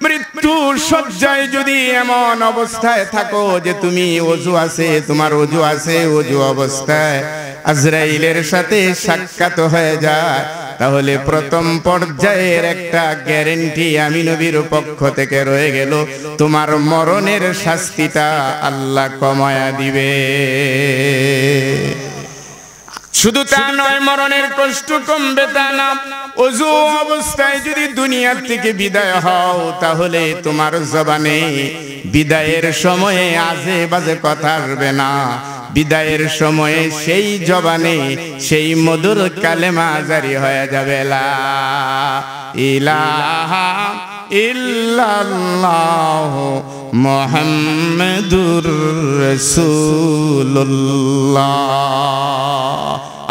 মৃত্যু শয্যায় যদি এমন অবস্থায় থাকো যে তুমি ওযু আছে, তোমার ওযু আছে, ওযু অবস্থায় আজরাইলের সাথে সাক্ষাৎ হয়ে যায়, তাহলে প্রথম পর্যায়ের একটা গ্যারান্টি আমি নবীর পক্ষ থেকে রয়ে গেল, তোমার মরণের শাস্তিটা আল্লাহ কমায়া দিবে। শুধু তা নয়, মরণের কষ্ট কমবে তা না, ওযু অবস্থায় যদি দুনিয়ার থেকে বিদায় হও, তাহলে তোমার জবানে বিদায়ের সময়ে আজে বাজে কথা আসবে না। বিদায়ের সময়ে সেই জবানে সেই মধুর কালেমা জারি হয়ে যাবে, লা ইলাহা ইল্লাল্লাহু মুহাম্মাদুর রাসূলুল্লাহ।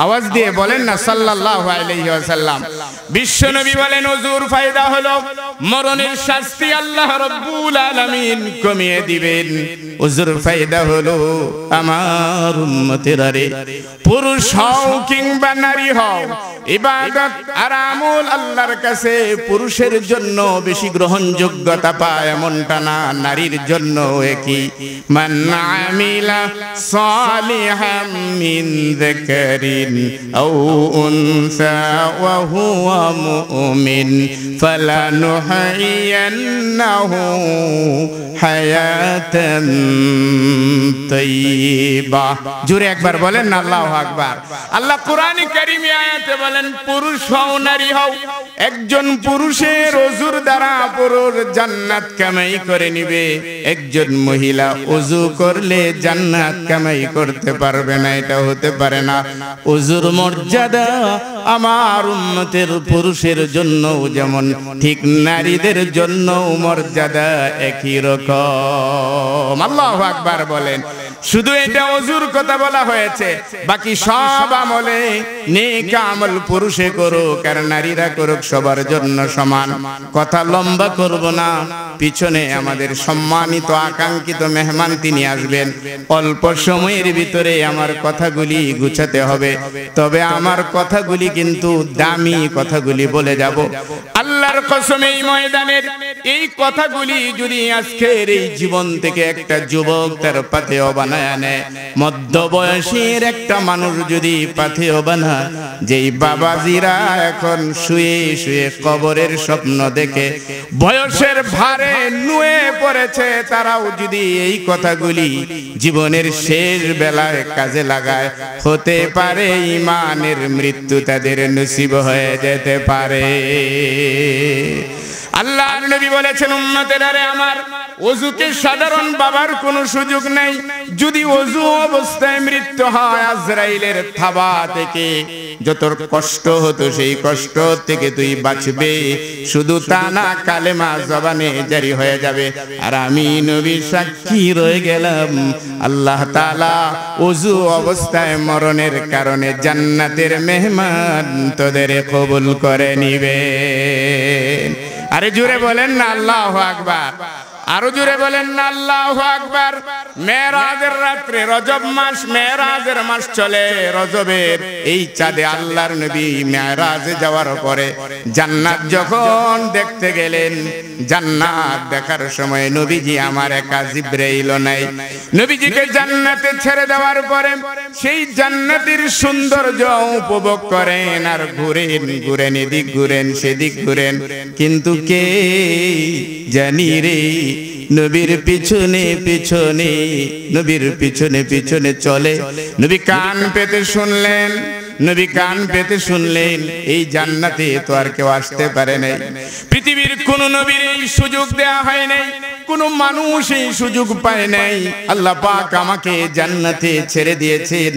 আওয়াজ দিয়ে বলেন না সাল্লাল্লাহু আলাইহি ওয়াসাল্লাম। বিশ্বনবী বলেন ওযুর ফায়দা হলো মরণের শাস্তি আল্লাহ রাব্বুল আলামিন কমিয়ে দিবেন। ওযুর ফায়দা হলো আমার উম্মতেরা রে, পুরুষ হও কিংবা নারী হও, ইবাদত আর আমল আল্লাহর কাছে পুরুষের জন্য বেশি গ্রহণযোগ্যতা পায় এমনটা না, নারীর জন্য একই। মান আমিলা সালিহাম মিন যাকারিন আও উনসা ওয়া হুয়া মুমিন ফালানুহইয়ান্নাহু হায়াতান তাইয়্যিবা। জোরে একবার বলেন না আল্লাহু আকবার। আল্লাহ কোরআনে কারীমে আয়াতে বলেন, পুরুষ হও নারী হও, একজন পুরুষের ওযুর দ্বারা পুরুষ জান্নাত কামাই করে নিবে, একজন মহিলা ওযু করলে জান্নাত কামাই করতে পারবে না, এটা হতে পারে না। ওযুর মর্যাদা আমার উম্মতের পুরুষের জন্য যেমন, ঠিক নারীদের জন্য মর্যাদা একই রকম। আল্লাহু আকবার বলেন। শুধু এটা ওযুর কথা বলা হয়েছে, বাকি সব আমলে নেক আমল পুরুষে করুক আর নারীরা করুক, সবার জন্য সমান। কথা লম্বা করব না, পিছনে আমাদের সম্মানিত আকাঙ্ক্ষিত মেহমান তিনি আসবেন। অল্প সময়ের ভিতরে আমার কথাগুলি গুছাতে হবে, তবে আমার কথাগুলি কিন্তু দামি কথাগুলি বলে যাব। আল্লাহর কসম, এই ময়দানের এই কথাগুলি যদি আজকের এই জীবন থেকে একটা যুবক তার পাথেয় বানায় নেয়, মধ্যবয়সীর একটা মানুষ যদি পাথেয় বানায়, যেই বাবাজিরা এখন শুয়ে শুয়ে কবরের স্বপ্ন দেখে বয়সের ভারে নুয়ে পড়েছে, তারাও যদি এই কথাগুলি জীবনের শেষ বেলায় কাজে লাগায়, হতে পারে ঈমানের মৃত্যু তাদের নসিব হয়ে যেতে পারে। আল্লাহর নবী বলেছেন, উম্মতেরা রে আমার, ওযুকে সাধারণ বাবার কোনো সুযোগ নেই। যদি ওযু অবস্থায় মৃত্যু হয়, আজরাইলের থাবা থেকে যত কষ্ট হতো সেই কষ্ট থেকে তুই বাঁচবে। শুধু তা না, কালেমা জবানে জারি হয়ে যাবে। আর আমি নবী সাক্ষী রয়ে গেলাম, আল্লাহ তাআলা ওযু অবস্থায় মরণের কারণে জান্নাতের মেহমান তোদের কবুল করে নিবেন। আরে জোরে বলেন না আল্লাহু আকবার। আরো জোরে বলেন না আল্লাহু আকবার। মেরাজের রাত্রে, রজব মাস, মেরাজের মাস চলে, রজবের এই চাঁদে আল্লাহর নবী মেরাজে যাওয়ার পরে জান্নাত যখন দেখতে গেলেন, জান্নাত দেখার সময় নবীজি আমার একা, জিবরাইল নাই। নবীজিকে জান্নাতে ছেড়ে দেওয়ার পরে সেই জান্নাতের সৌন্দর্য উপভোগ করেন আর ঘুরেন, ঘুরেন এদিক ঘুরেন সেদিক ঘুরেন, কিন্তু কে জানি রে নবীর পিছনে পিছনে, নবীর পিছনে পিছনে চলে। নবী কান পেতে শুনলেন, নবী কান পেতে শুনলেন, এই জান্নাতে তো আর কেউ আসতে পারে নাই। পৃথিবীর কোন নবীর এই সুযোগ দেয়া হয় নাই, কোন মানুষ এই সুযোগ পায় নাই। আল্লাহ পাক আমাকে জান্নাতে ছেড়ে দিয়েছেন,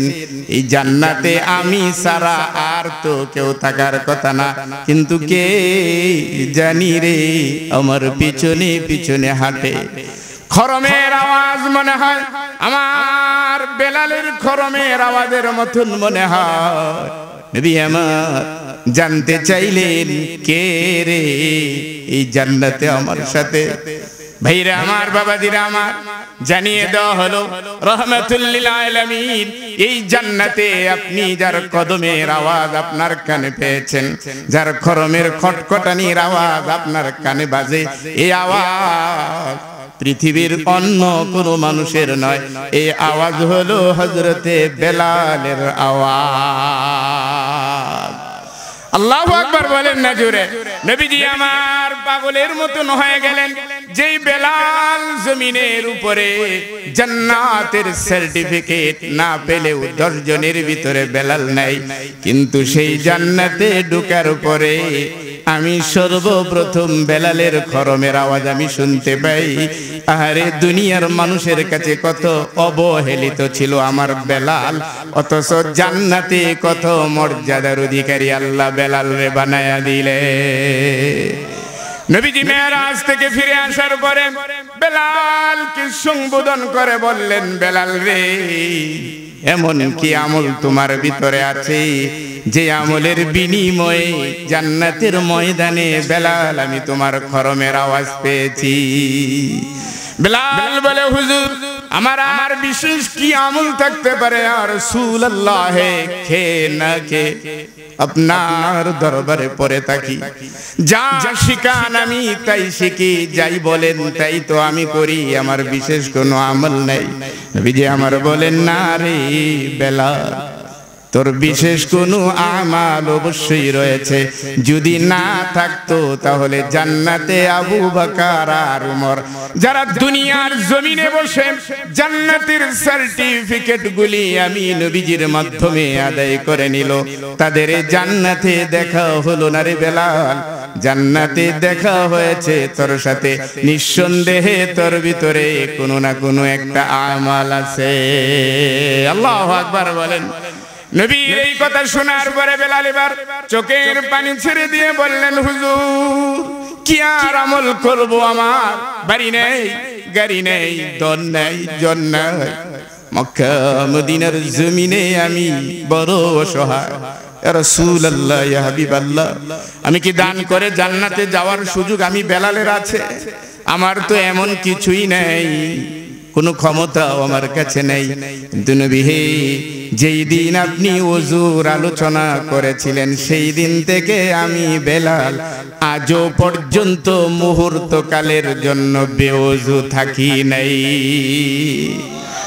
এই জান্নাতে আমি ছাড়া আর তো কেউ থাকার কথা না, কিন্তু কে জানি রে আমার পিছনে পিছনে হাঁটে। খরমের আওয়াজ মনে হয় আমার বেলালের খরমের আওয়াজের মতন মনে হয়। নবী আমার জানতে চাইলেন, কে রে এই জান্নাতে আমার সাথে ভাইরা আমার, বাবাজিরা আমার, জানিয়ে দেওয়া হলো রাহমাতুল লিল আলামিন এই জান্নাতে আপনি যার কদমের আওয়াজ আপনার কানে পেয়েছেন, যার খরমের খটখটানির আওয়াজ আপনার কানে বাজে, এই আওয়াজ পৃথিবীর অন্য কোনো মানুষের নয়, এই আওয়াজ হলো হযরতে বেলালের আওয়াজ। আল্লাহু আকবার বলেন না জোরে। নবীজি আমার পাগলের মতন হয়ে গেলেন, যেই বেলাল জমিনের উপরে জান্নাতের সার্টিফিকেট না পেলেও 10 জনের ভিতরে বেলাল নাই, কিন্তু সেই জান্নাতে ঢোকার পরে আমি সর্বপ্রথম বেলালের খরমের আওয়াজ আমি শুনতে পাই। আরে দুনিয়ার মানুষের কাছে কত অবহেলিত ছিল আমার বেলাল, অথচ জান্নাতে কত মর্যাদার অধিকারী আল্লাহ বেলাল রে বানায়া দিলে। নবীজি মেরাজ থেকে ফিরে আসার পরে বেলালকে সম্বোধন করে বললেন, বেলাল রে, এমন কি আমল তোমার ভিতরে আছে যে আমলের বিনিময়ে জান্নাতের ময়দানে বেলাল আমি তোমার খরমের আওয়াজ পেয়েছি? বেলাল বলে, হুজুর আমার বিশেষ কি আমল থাকতে পারে ইয়া রাসূলুল্লাহ, কে না কে আপনার দরবারে পড়ে থাকি, যা শিখান আমি তাই শিখি, যাই বলেন তাই তো আমি করি, আমার বিশেষ কোনো আমল নাই। নবীজি আমার বলেন, না রে বেলাল, তোর বিশেষ কোনো আমাল অবশ্যই রয়েছে, যদি না থাকতো তাহলে জান্নাতে আবু বকর আর উমর যারা দুনিয়ার জমিনে বসে জান্নাতের সার্টিফিকেট গুলি আমি নবীজির মাধ্যমে আদায় করে নিল, তাদের জান্নাতে দেখা হলো না রে বেলাল। জান্নাতে দেখা হয়েছে তোর সাথে, নিঃসন্দেহে তোর ভিতরে কোনো না কোনো একটা আমাল আছে। আল্লাহু আকবার বলেন। নবী এই কথা শোনার পরে বেলাল এবার চোখের পানি ছেড়ে দিয়ে বললেন, হুজুর কি আর আমল করব, আমার বাড়ি নেই, গাড়ি নেই, ধন নেই, জন নাই, মক্কা মদিনার জমিনে আমি বড় অসহায়। ইয়া রাসূলুল্লাহ, ইয়া হাবিবাল্লাহ, আমি কি দান করে জান্নাতে যাওয়ার সুযোগ আমি বেলালের আছে? আমার তো এমন কিছুই নেই, কোনো ক্ষমতাও আমার কাছে নেই। কিন্তু নবী হে, যেই দিন আপনি ওযুর আলোচনা করেছিলেন সেই দিন থেকে আমি বেলাল আজও পর্যন্ত মুহূর্তকালের জন্য বেওযু থাকি নাই।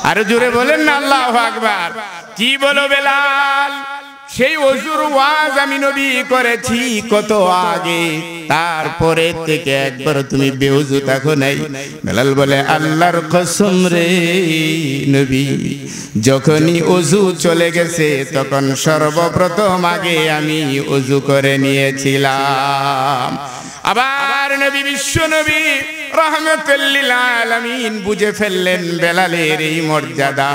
আর জোরে বলেন না আল্লাহু আকবার। কি বলো বেলাল, সেই ওযুর ওয়াজ আমি নবী করেছি কত আগে, তারপরে থেকে একবার তুমি বেওযু থাকো নাই? বেলাল বলে, আল্লাহর কসম রে নবী, যখনই ওযু চলে গেছে তখন সর্বপ্রথম আগে আমি ওযু করে নিয়েছিলাম। আবার নবী, বিশ্ব নবী রাহমাতুল লিল আলামিন বুঝে ফেললেন বেলালের এই মর্যাদা,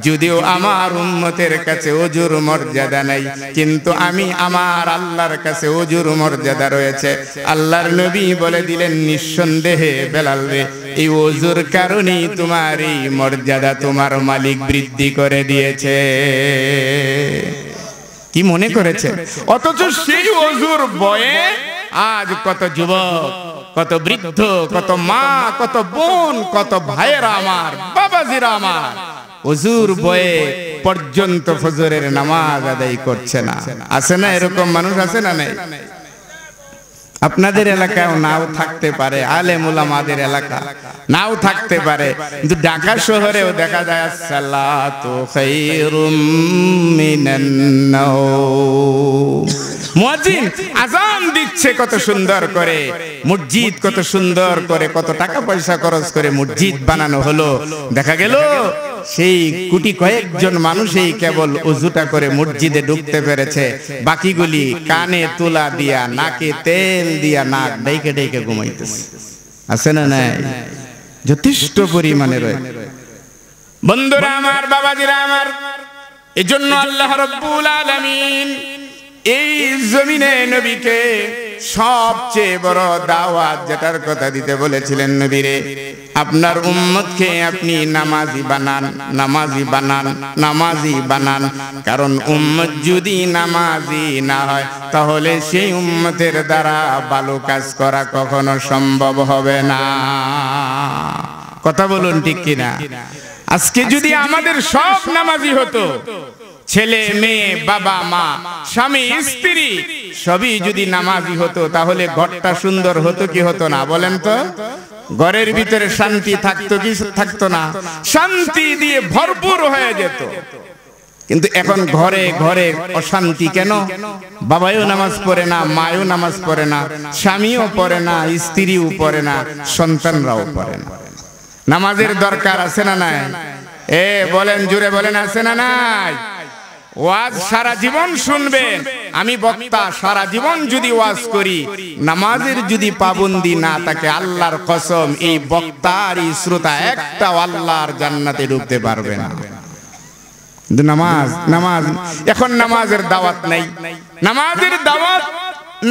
যদিও আমার উম্মতের কাছে ওযুর মর্যাদা নাই, কিন্তু আমি আমার আল্লাহর কাছে ওযুর মর্যাদা রয়েছে। আল্লাহর নবী বলে দিলেন, নিঃসন্দেহে বেলাল রে, এই ওযুর কারণেই তোমার এই মর্যাদা তোমার মালিক বৃদ্ধি করে দিয়েছে। কি মনে করেছে? অথচ সেই ওযুর বয়ে আজ কত যুবক, কত বৃদ্ধ, কত মা, কত বোন, কত ভাইয়েরা আমার, বাবাজিরা আমার ওযুর বয়ে পর্যন্ত ফজরের নামাজ আদায় করছে না। আছে না এরকম মানুষ? আছে না নাই? আপনাদের এলাকায় নাও থাকতে পারে, আলেম উলামাদের এলাকা নাও থাকতে পারে, কিন্তু ঢাকা শহরেও দেখা যায় সালাতু খায়রুম মিনান নাওম। মুয়াজ্জিন আযান দিচ্ছে কত সুন্দর করে, মসজিদ কত সুন্দর করে, কত টাকা পয়সা খরচ করে মসজিদ বানানো হলো, দেখা গেল সেই কোটি কয়েকজন মানুষই কেবল ওযুটা করে মসজিদে ঢুকতে পেরেছে, বাকিগুলি কানে তুলা দিয়া, নাকে তেল দিয়া নাক ডেকে ডেকে ঘুমাইতেছে। আছে না নাই? যথেষ্ট পরিমাণে রয়েছে। বন্ধুরা আমার, বাবাজিরা আমার, এজন্য আল্লাহ রাব্বুল আলামিন এই জমিনে নবীকে সবচেয়ে বড় দাওয়াত যেটার কথা দিতে বলেছিলেন নবীরে, আপনার উম্মতকে আপনি নামাজি বানান, নামাজি বানান, নামাজি বানান। কারণ উম্মত যদি নামাজি না হয় তাহলে সেই উম্মতের দ্বারা ভালো কাজ করা কখনো সম্ভব হবে না। কথা বলুন ঠিক কিনা? আজকে যদি আমাদের সব নামাজি হতো, ছেলে মেয়ে বাবা মা স্বামী স্ত্রী সবই যদি নামাজি হতো, তাহলে ঘরটা সুন্দর হতো কি হতো না বলেন তো? ঘরের ভিতরে শান্তি থাকতো কি থাকতো না? শান্তি দিয়ে ভরপুর হয়ে যেত। কিন্তু এখন ঘরে ঘরে অশান্তি কেন? বাবাও নামাজ পড়ে না, মাও নামাজ পড়ে না, স্বামীও পড়ে না, স্ত্রীও পড়ে না, সন্তানরাও পড়ে না। নামাজের দরকার আছে না নাই? বলেন, জুড়ে বলেন, আছে না নাই? ওয়াজ সারা জীবন শুনবেন, আমি বক্তা সারা জীবন যদি ওয়াজ করি, নামাজের যদি পাবন্দি না থাকে, আল্লাহর কসম এই বক্তার এই শ্রোতা একটা আল্লাহর জান্নাতে ঢুকতে পারবে না। নামাজ নামাজ এখন নামাজের দাওয়াত নাই, নামাজের দাওয়াত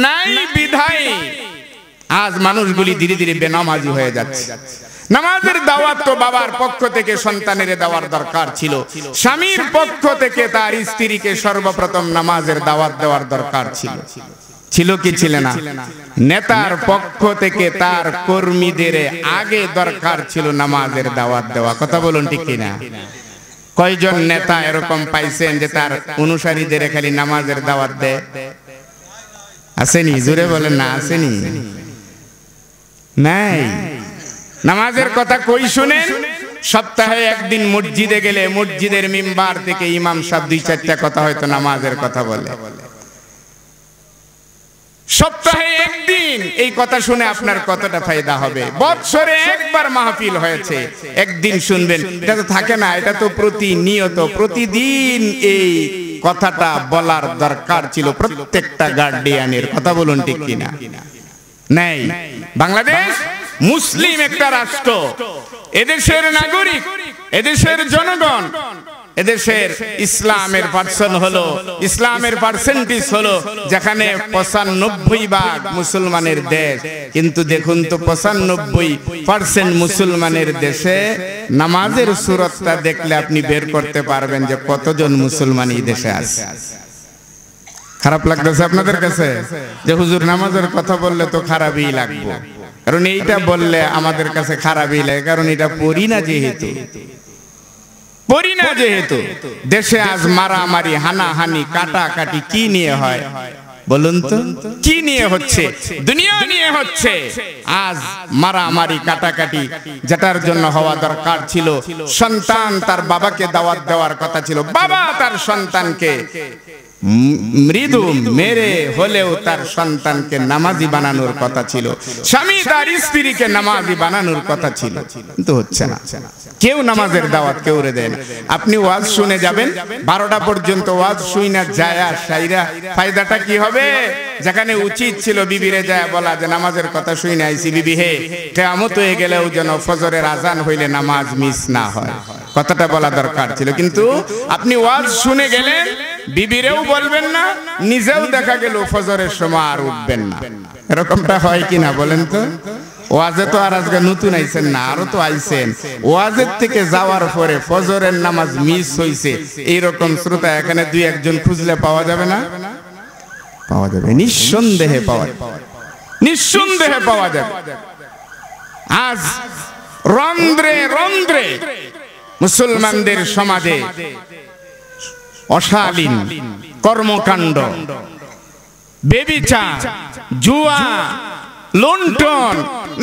নাই বিধায় আজ মানুষগুলি ধীরে ধীরে বেনামাজি হয়ে যাচ্ছে। নামাজের দাওয়াত তো বাবার পক্ষ থেকে সন্তানের দেওয়ার দরকার ছিল, স্বামীর পক্ষ থেকে তার স্ত্রীকে সর্বপ্রথম নামাজের দাওয়াত দেওয়ার দরকার ছিল। ছিল কি ছিল না? নেতার পক্ষ থেকে তার কর্মীদের আগে দরকার ছিল নামাজের দাওয়াত দেওয়া। কথা বলুন ঠিক কিনা? কয়জন নেতা এরকম পাইছেন যে তার অনুসারীদের খালি নামাজের দাওয়াত দেয়? আসেনি? জোরে বলেন না, আসেনি? নাই। নামাজের কথা কই শুনেন? সপ্তাহে একদিন মসজিদে গেলে মসজিদের মিম্বার থেকে ইমাম সাহেব 2-4টা কথা হয়তো নামাজের কথা বলে। সপ্তাহে একদিন এই কথা শুনে আপনার কতটা ফায়দা হবে? বছরে একবার মাহফিল হয়েছে, একদিন শুনবেন, এটা তো থাকে না, এটা তো প্রতিনিয়ত প্রতিদিন এই কথাটা বলার দরকার ছিল প্রত্যেকটা গার্ডিয়ানের। কথা বলুন ঠিক কিনা? নাই। বাংলাদেশ মুসলিম একটা রাষ্ট্র, এদেশের নাগরিক, এদেশের জনগণ, এদেশের ইসলামের পার্সেন্ট হলো, ইসলামের পার্সেন্টেজ হলো যেখানে 95% মুসলমানের দেশ। কিন্তু দেখুন তো 95% মুসলমানের দেশে নামাজের সূরতটা দেখলে আপনি বের করতে পারবেন যে কতজন মুসলমান এই দেশে আছে। খারাপ লাগতেছে আপনাদের কাছে যে হুজুর নামাজের কথা বললে তো খারাপই লাগবে? কারণ এইটা বললে আমাদের কাছে খারাপই লাগে, কারণ এটা পড়ি না যেহেতু। পড়ি না যেহেতু দেশে আজ মারামারি, হানাহানি, কাটাকাটি কি নিয়ে হয় বলুন তো? কি নিয়ে হচ্ছে? দুনিয়া নিয়ে হচ্ছে। আজ মারামারি কাটাকাটি যেটার জন্য হওয়া দরকার ছিল, সন্তান তার বাবাকে দাওয়াত দেওয়ার কথা ছিল, বাবা তার সন্তানকে মৃদু মেরে হলেও তার সন্তানকে নামাজি বানানোর কথা ছিল, স্বামী তার স্ত্রীকে নামাজি বানানোর কথা ছিল, কিন্তু হচ্ছে না। কেউ নামাজের দাওয়াত কেউ রে দেন। আপনি ওয়াজ শুনে যাবেন, 12টা পর্যন্ত ওয়াজ শুইনা যায় সাইরা ফায়দাটা কি হবে? যেখানে উচিত ছিল বিবিরে যায় বলা যে নামাজের কথা শুইনা আইছি বিবি, হে কিয়ামত হয়ে গেলেও যেন ফজরের আজান হইলে নামাজ মিস না হয়, কথাটা বলা দরকার ছিল। কিন্তু আপনি ওয়াজ শুনে গেলেন, বিবিরেও বলবেন না, নিজেও দেখা গেল ফজরের সময় আর উঠবেন না। এরকমটা হয় কিনা বলেন তো? ওয়াজে তো আর আজকে নতুন আইছেন না, আরো তো আইছেন। ওয়াজের থেকে যাওয়ার পরে ফজরের নামাজ মিস হইছে, এইরকম শ্রোতা এখানে 2-1 খুঁজলে পাওয়া যাবে না? পাওয়া যাবে, নিঃসন্দেহে পাওয়া যাবে, নিঃসন্দেহে পাওয়া যাবে। আজ রন্ধ্রে রন্ধ্রে মুসলমানদের সমাজে অশালীন কর্মকাণ্ড, বেবিচার, জুয়া, লুণ্ঠন,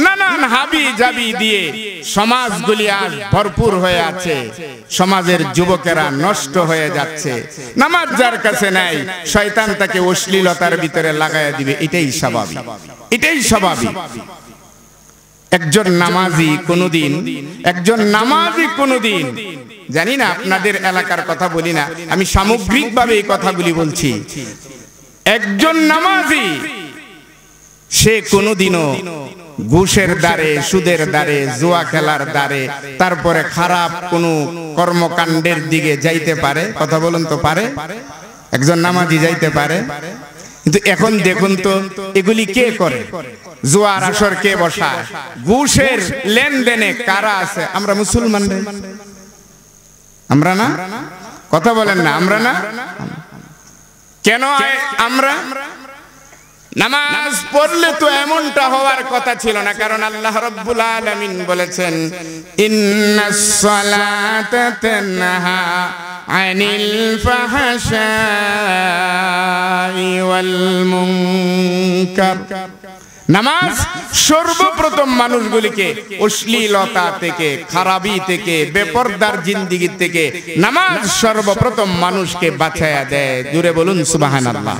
নানান হাবি জাবি দিয়ে সমাজগুলি আজ ভরপুর হয়ে আছে। সমাজের যুবকেরা নষ্ট হয়ে যাচ্ছে। নামাজ যার কাছে নাই, শয়তান তাকে অশ্লীলতার ভিতরে লাগাইয়া দিবে, এটাই স্বাভাবিক, এটাই স্বাভাবিক। একজন নামাজি কোনদিন, একজন নামাজি কোনদিন, জানি না আপনাদের এলাকার কথা বলি না, আমি সামগ্রিকভাবে এই কথাগুলি বলছি। একজন নামাজি সে কোনদিনও ঘুষের দ্বারে, সুদের দ্বারে, জুয়া খেলার দ্বারে, তারপরে খারাপ কোনো কর্মকাণ্ডের দিকে যাইতে পারে? কথা বলুন তো, পারে? একজন নামাজি যাইতে পারে? কিন্তু এখন দেখুন তো এগুলি কে করে? জুয়ার আসর কে বসায়? ঘুষের লেনদেনে কারা আছে? আমরা মুসলমান, আমরা না? কথা বলেন না, আমরা না? কেন আমরা? নামাজ পড়লে তো এমনটা হওয়ার কথা ছিল না, কারণ আল্লাহ রাব্বুল আলামিন বলেছেন ইন্নাস সালাতা তানহা আনিল ফাহশাই ওয়াল মুনকার। নামাজ সর্বপ্রথম মানুষগুলিকে অশ্লীলতা থেকে, খারাপি থেকে, বেপরদার জিন্দেগি থেকে নামাজ সর্বপ্রথম মানুষকে বাঁচায়া দেয়। জোরে বলুন সুবহানাল্লাহ,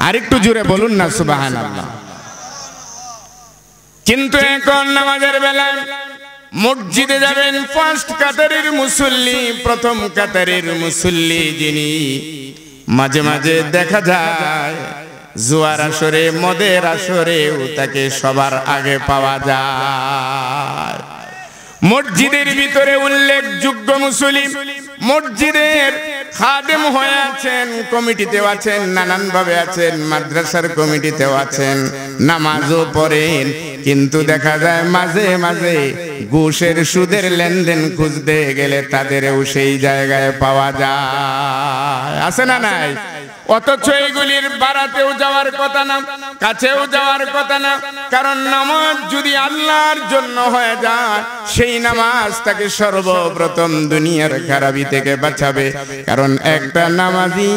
আরেকটু জোরে বলুন না সুবহানাল্লাহ। কিন্তু এখন নামাজের বেলায় মসজিদে যাবেন, ফার্স্ট কাতারের মুসল্লি, প্রথম কাতারের মুসল্লি যিনি, মাঝে মাঝে দেখা যায় জুয়ার আসরে, মদের আসরেও তাকে সবার আগে পাওয়া যায়। মসজিদের ভিতরে উল্লেখযোগ্য মুসল্লি, মসজিদের খাদেম হয়ে আছেন, কমিটিতেও আছেন, নানান ভাবে আছেন, মাদ্রাসার কমিটিতেও আছেন, নামাজও পড়েন, কিন্তু দেখা যায় মাঝে মাঝে ঘুষের সুদের লেনদেন খুঁজতে গেলে তাদেরও সেই জায়গায় পাওয়া যায়। আছে না নাই? অথচ এগুলির বাড়াতেও যাওয়ার কথা না, কাছেও যাওয়ার কথা না, কারণ নামাজ যদি আল্লাহর জন্য হয়ে যায়, সেই নামাজ তাকে সর্বপ্রথম দুনিয়ার খারাপি থেকে বাঁচাবে। কারণ একটা নামাজি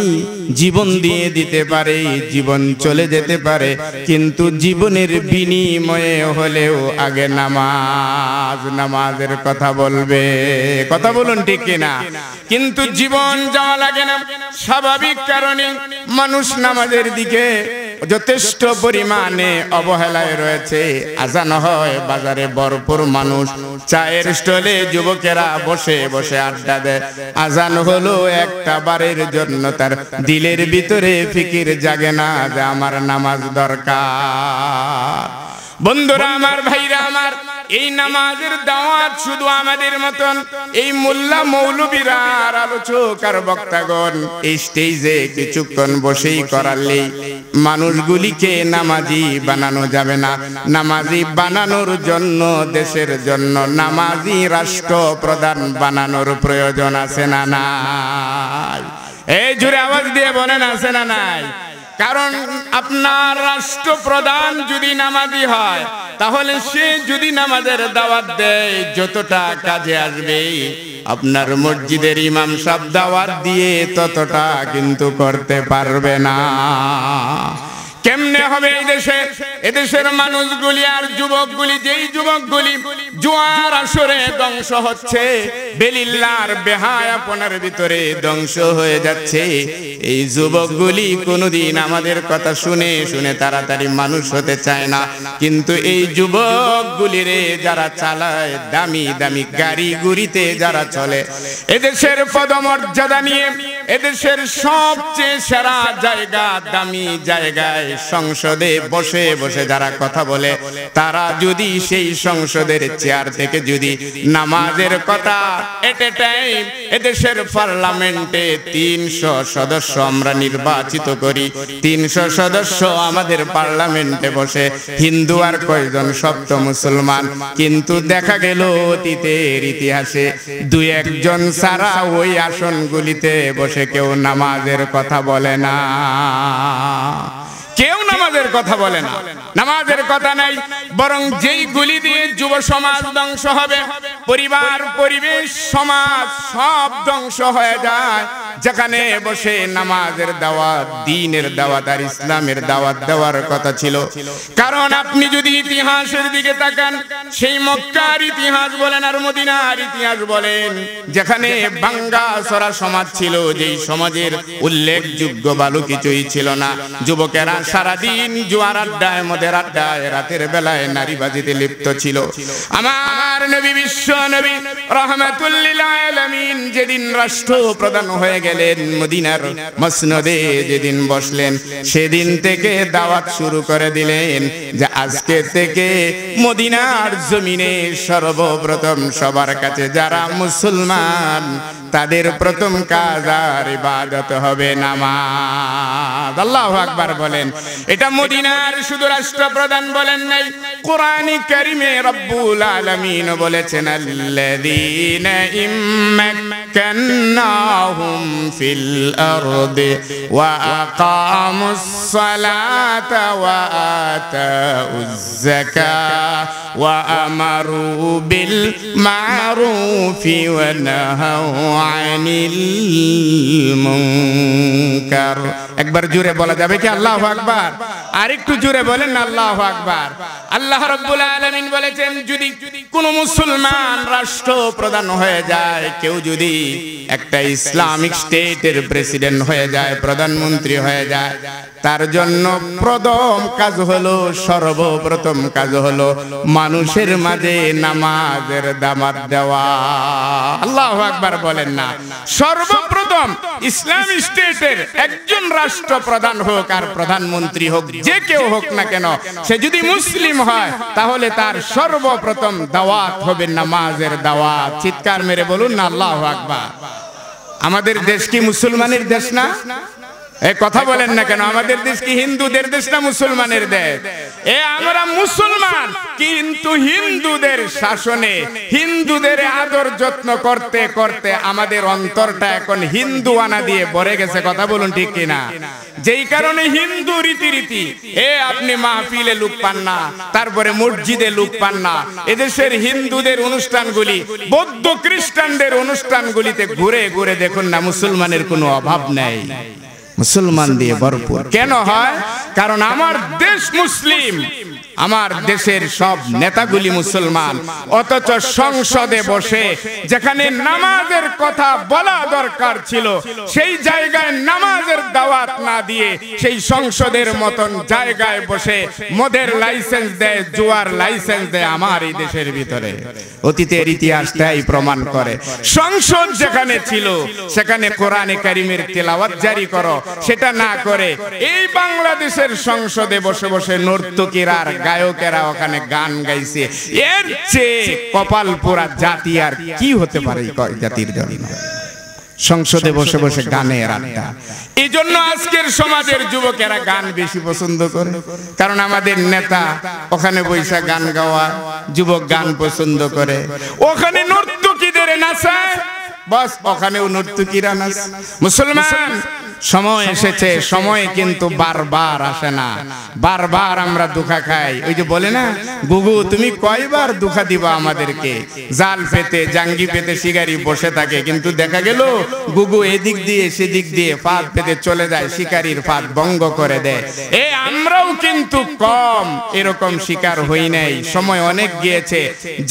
জীবন দিয়ে দিতে পারে, জীবন চলে যেতে পারে, কিন্তু জীবনের বিনিময়ে হলেও আগে নামাজের কথা বলবে। কথা বলুন ঠিক কিনা? কিন্তু জীবন যাওয়া লাগে না, স্বাভাবিক কারণে মানুষ নামাজের দিকে যথেষ্ট পরিমাণে অবহেলায় রয়েছে। আজান হয়, বাজারে ভরপুর মানুষ, চায়ের স্টলে যুবকেরা বসে বসে আড্ডা দেয়। আজান হলো একটা বারের জন্য তার দিলের ভিতরে ফিকির জাগে না যে আমার নামাজ দরকার। বন্ধুরা আমার, ভাইরা আমার, এই নামাজের দাওয়াত শুধু আমাদের মতন এই মোল্লা মৌলবীরা আর আলোচক আর বক্তাগণ এই স্টেজে কিছুক্ষণ বসেই করালেই মানুষগুলিকে নামাজি বানানো যাবে না। নামাজি বানানোর জন্য, দেশের জন্য নামাজি রাষ্ট্রপ্রধান বানানোর প্রয়োজন আছে না নাই? এই জোরে আওয়াজ দিয়ে বলেন, আছে না নাই? কারণ আপনার রাষ্ট্রপ্রধান যদি নামাজি হয়, তাহলে সে যদি নামাজের দাওয়াত দেয়, যতটা কাজে আসবে আপনার মসজিদের ইমাম সাহেব দাওয়াত দিয়ে ততটা কিন্তু করতে পারবে না। কেমনে হবে? এদেশের মানুষগুলি আর যুবকগুলি, যেই যুবকগুলি জুয়ার আসরে ধ্বংস হচ্ছে, বেলিল্লার বেহায়াপনার ভিতরে ধ্বংস হয়ে যাচ্ছে, এই যুবকগুলি কোনোদিন আমাদের কথা শুনে শুনে তাড়াতাড়ি মানুষ হতে চায় না। কিন্তু এই যুবকগুলিরে যারা চালায়, দামি দামি গাড়ি গুড়িতে যারা চলে, এদেশের পদমর্যাদা নিয়ে এদেশের সবচেয়ে সেরা জায়গা, দামি জায়গায় সংসদে বসে বসে যারা কথা বলে, তারা যদি সেই সংসদের চেয়ার থেকে যদি নামাজের কথা এট এ টাইম, এদেশের পার্লামেন্টে 300 সদস্য আমরা নির্বাচিত করি, 300 সদস্য আমাদের পার্লামেন্টে বসে, হিন্দু আর কয়জন? সপ্ত মুসলমান। কিন্তু দেখা গেল অতীতের ইতিহাসে 2-1 জন ছাড়া ওই আসনগুলিতে বসে কেউ নামাজের কথা বলে না। কেউ নামাজের কথা বলে না, নামাজের কথা নাই। বরং যেই গুলি দিয়ে যুব সমাজ ধ্বংস হবে, পরিবার, পরিবেশ, সমাজ সব ধ্বংস হয়ে যায়, যেখানে বসে নামাজের দাওয়াত, দ্বীনের দাওয়াত আর ইসলামের দাওয়াত দেওয়ার কথা ছিল। কারণ আপনি যদি ইতিহাসের দিকে তাকান, সেই মক্কার ইতিহাস বলেন আর মদিনার ইতিহাস বলেন, যেখানে ভাঙ্গাচোরা সমাজ ছিল, যেই সমাজের উল্লেখযোগ্য ভালো কিছুই ছিল না। যুবকেরা সারাদিন জুয়ার আড্ডায়, মদের আড্ডায়, রাতের বেলায় নারীবাজিতে লিপ্ত ছিল। আমার নবী, বিশ্ব নবী রাহমাতুল লিল আলামিন যেদিন রাষ্ট্রপ্রধান হয়ে গেলেন, মদিনার মসনদে যেদিন বসলেন, সেদিন থেকে দাওয়াত শুরু করে দিলেন যে আজকে থেকে মদিনার জমিনে সর্বপ্রথম সবার কাছে যারা মুসলমান তাদের প্রথম কাজ আর ইবাদত হবে নামাজ। আল্লাহু আকবার বলেন। এটা মদিনার শুধু রাষ্ট্রপ্রধান বলেন নাই, কোরআনে কারিমে রব্বুল আলামিন বলেছেন আল্লাযীনা ইম্মাক্কান্নাহুম ফিল আরদি ওয়া আকামুস সালাতা ওয়া আতাউজ যাকাত ওয়া আমারু বিল মারুফি ওয়া নাহাউ আনিল মুনকার। একবার জোরে বলা যাবে কি আল্লাহু আকবার? আরেকটু জোরে বলেন না আল্লাহু আকবার। আল্লাহ রাব্বুল আলামিন বলেছেন, যদি কোন মুসলমান রাষ্ট্র প্রধান হয়ে যায়, কেউ যদি একটা ইসলামিক স্টেটের প্রেসিডেন্ট হয়ে যায়, প্রধানমন্ত্রী হয়ে যায়, তার জন্য প্রথম কাজ হলো, সর্বপ্রথম কাজ হলো মানুষের মাঝে নামাজের দাওয়াত দেওয়া। আল্লাহু আকবার বলেন না। সর্বপ্রথম ইসলামিক স্টেটের একজন রাষ্ট্রপ্রধান হোক আর প্রধানমন্ত্রী হোক, যে কেউ হোক না কেন, সে যদি মুসলিম হয় তাহলে তার সর্বপ্রথম দাওয়াত হবে নামাজের দাওয়াত। চিৎকার মেরে বলুন না আল্লাহু আকবার। আমাদের দেশ কি মুসলমানের দেশ না? এই কথা বলেন না কেন? আমাদের দেশ কি হিন্দুদের দেশ না মুসলমানের দেশ? আমরা মুসলমান, কিন্তু হিন্দুদের শাসনে, হিন্দুদের আদর যত্ন করতে করতে আমাদের অন্তরটা এখন হিন্দুয়ানা দিয়ে ভরে গেছে। কথা বলুন ঠিক কিনা? যেই কারণে হিন্দু রীতিরীতি, আপনি মাহফিলে লোক পান না, তারপরে মসজিদে লোক পান না। এদেশের হিন্দুদের অনুষ্ঠানগুলি, বৌদ্ধ খ্রিস্টানদের অনুষ্ঠানগুলিতে ঘুরে ঘুরে দেখুন না, মুসলমানের কোনো অভাব নেই, মুসলমান দিয়ে ভরপুর। কেন হয়? কারণ আমার দেশ মুসলিম, আমার দেশের সব নেতাগুলি মুসলমান, অথচ সংসদে বসে যেখানে নামাজের কথা বলা দরকার ছিল, সেই জায়গায় নামাজের দাওয়াত না দিয়ে সেই সংসদের মতন জায়গায় বসে মদের লাইসেন্স দেয়, জুয়ার লাইসেন্স দেয় আমার এই দেশের ভিতরে। অতীতের ইতিহাসটাই প্রমাণ করে। সংসদ যেখানে ছিল সেখানে কোরআনে কারিমের তেলাওয়াত জারি করো, সেটা না করে এই বাংলাদেশের সংসদে বসে বসে নর্তকীরা আর গায়কেরা ওখানে গান গাইছে। এর চেয়ে কপাল পোড়া জাতি আর কি হতে পারে জাতির জন্য? সংসদে বসে বসে গানের আড্ডা। এই জন্য আজকের সমাজের যুবকেরা গান বেশি পছন্দ করে, কারণ আমাদের নেতা ওখানে বৈশা গান গাওয়া, যুবক গান পছন্দ করে। ওখানে নর্তকীদের নাচায়, বাস ওখানেও নর্তকীরা নাচ। মুসলমান, সময় এসেছে, সময় কিন্তু বারবার আসে না, বারবার আমরা ধোঁকা খাই। ওই যে বলে না, গুগু তুমি কয়বার ধোঁকা দিবা আমাদেরকে? জাল পেতে, জাঙ্গি পেতে শিকারি বসে থাকে, কিন্তু দেখা গেল গুগু এদিক দিয়ে সেদিক দিয়ে ফাঁদ পেতে চলে যায়, শিকারির ফাঁদ ভঙ্গ করে দেয়। আমরাও কিন্তু কম এরকম শিকার হই নাই। সময় অনেক গিয়েছে,